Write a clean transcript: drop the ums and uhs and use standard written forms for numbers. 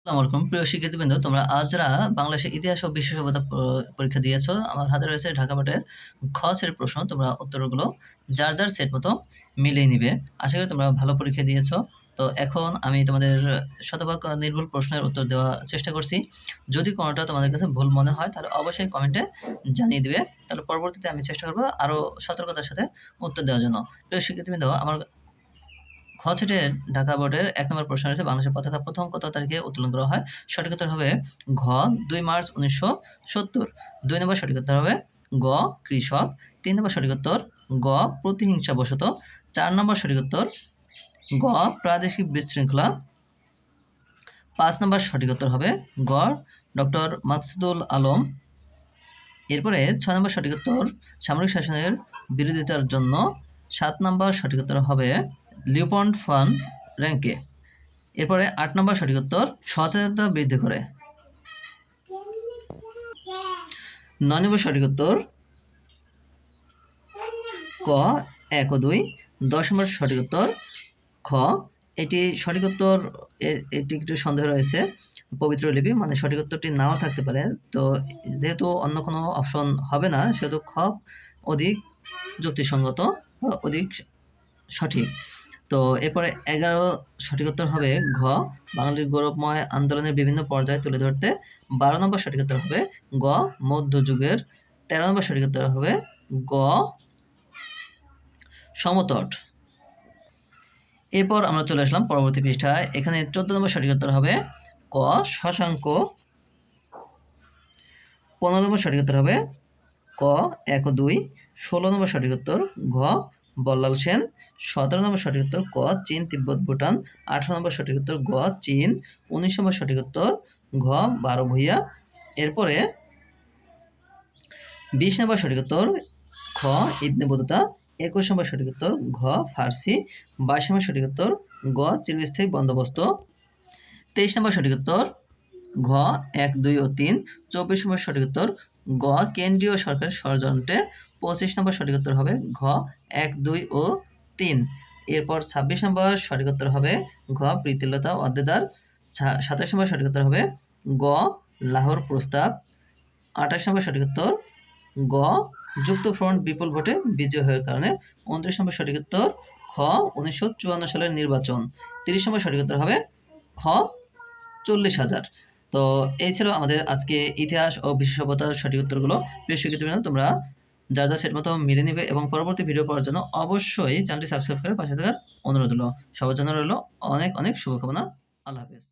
আসসালামু আলাইকুম প্রিয় শিক্ষার্থীবৃন্দ, তোমরা আজ যারা বাংলাদেশের ইতিহাস ও বিশ্ব সভ্যতা পরীক্ষা দিয়েছো, আমার হাতে রয়েছে ঢাকা বোর্ডের খ সেটের প্রশ্ন। তোমরা উত্তরগুলো যার যার সেট মতো মিলিয়ে নিবে। আশা করি তোমরা ভালো পরীক্ষা দিয়েছো। তো এখন আমি তোমাদের শতভাগ নির্ভুল প্রশ্নের উত্তর দেওয়ার চেষ্টা করছি। যদি কোনোটা তোমাদের কাছে ভুল মনে হয় তাহলে অবশ্যই কমেন্টে জানিয়ে দিবে। তাহলে পরবর্তীতে আমি চেষ্টা করবো আরও সতর্কতার সাথে উত্তর দেওয়ার জন্য। প্রিয় শিক্ষার্থীবৃন্দ, আমার খ সেটের ঢাকা বোর্ডের ১ নম্বর প্রশ্ন রয়েছে, বাংলাদেশের পতাকা প্রথম কত তারিখে উত্তোলন করা হয়? সঠিক উত্তর হবে ঘ ২ মার্চ ১৯৭০। ২ নম্বর সঠিক উত্তর হবে গ কৃষক। ৩ নম্বর সঠিক উত্তর গ প্রতিহিংসাবশত। ৪ নম্বর সঠিক উত্তর গ প্রাদেশিক বিশৃঙ্খলা। ৫ নম্বর সঠিক উত্তর হবে গ ডক্টর মাকসুদুল আলম। এরপরে ৬ নম্বর সঠিক উত্তর সামরিক শাসনের বিরোধিতার জন্য। ৭ নম্বর সঠিক উত্তর হবে লিওপন্ড ফান র্যাঙ্কে। এরপরে ৮ নম্বর সঠিক উত্তর সচেতনতা বৃদ্ধি করে। ৯ নম্বর সঠিক উত্তর ক ১ ও ২। ১০ নম্বর সঠিক উত্তর খ। এটি সঠিক উত্তর, এটি একটু সন্দেহ রয়েছে। পবিত্র লিপি মানে সঠিক উত্তরটি নাও থাকতে পারে। তো যেহেতু অন্য কোনো অপশন হবে না, সেহেতু খ অধিক যুক্তিসঙ্গত, অধিক সঠিক। তো এরপরে ১১ সঠিক উত্তর হবে ঘ বাঙালির গৌরবময় আন্দোলনের বিভিন্ন পর্যায়ে তুলে ধরতে। ১২ নম্বর সঠিক উত্তর হবে গ মধ্যযুগের। ১৩ নম্বর সঠিক উত্তর হবে গ সমতট। এরপর আমরা চলে আসলাম পরবর্তী পৃষ্ঠায়। এখানে ১৪ নম্বর সঠিক উত্তর হবে ক শশাঙ্ক। ১৫ নম্বর সঠিক উত্তর হবে ক ১ ও ২। ১৬ নম্বর সঠিক উত্তর ঘ বল্লাল সেন। ১৭ নম্বর সঠিক উত্তর ক চীন তিব্বত ভুটান। ১৮ নম্বর সঠিক উত্তর গ চীন। ১৯ নম্বর সঠিক উত্তর ঘ ১২ ভূঁইয়া। এরপরে ২০ নম্বর সঠিক উত্তর খ ইবনে বতুতা। ২১ নম্বর সঠিক উত্তর ঘ ফার্সি। ২২ নম্বর সঠিক উত্তর গ চিরস্থায়ী বন্দোবস্ত। ২৩ নম্বর সঠিক উত্তর ঘ ১, ২ ও ৩। ২৪ নম্বর সঠিক উত্তর গ কেন্দ্রীয় সরকারের ষড়যন্ত্রে। ২৫ নম্বর সঠিক উত্তর হবে ঘ ১, ২ ও ৩। এরপর ২৬ নম্বর সঠিক উত্তর হবে ঘ প্রীতিলতা ওয়াদ্দেদার। ২৭ নম্বর সঠিক উত্তর হবে গ লাহোর প্রস্তাব। ২৮ নম্বর সঠিক উত্তর গ যুক্ত ফ্রন্ট বিপুল ভোটে বিজয় হওয়ার কারণে। ২৯ নম্বর সঠিক উত্তর খ ১৯৫৪ সালের নির্বাচন। ৩০ নম্বর সঠিক উত্তর হবে খ ৪০,০০০। তো এই ছিল আমাদের আজকে ইতিহাস ও বিশ্ব সভ্যতার সঠিক উত্তরগুলো। প্রিয় শিক্ষার্থীবৃন্দ, তোমরা যার যার সেট মতো মিলে নিবে এবং পরবর্তী ভিডিও পাওয়ার জন্য অবশ্যই চ্যানেলটি সাবস্ক্রাইব করে পাশে থাকার অনুরোধ রইল। সবার জন্য রইল অনেক অনেক শুভকামনা। আল্লাহ হাফেজ।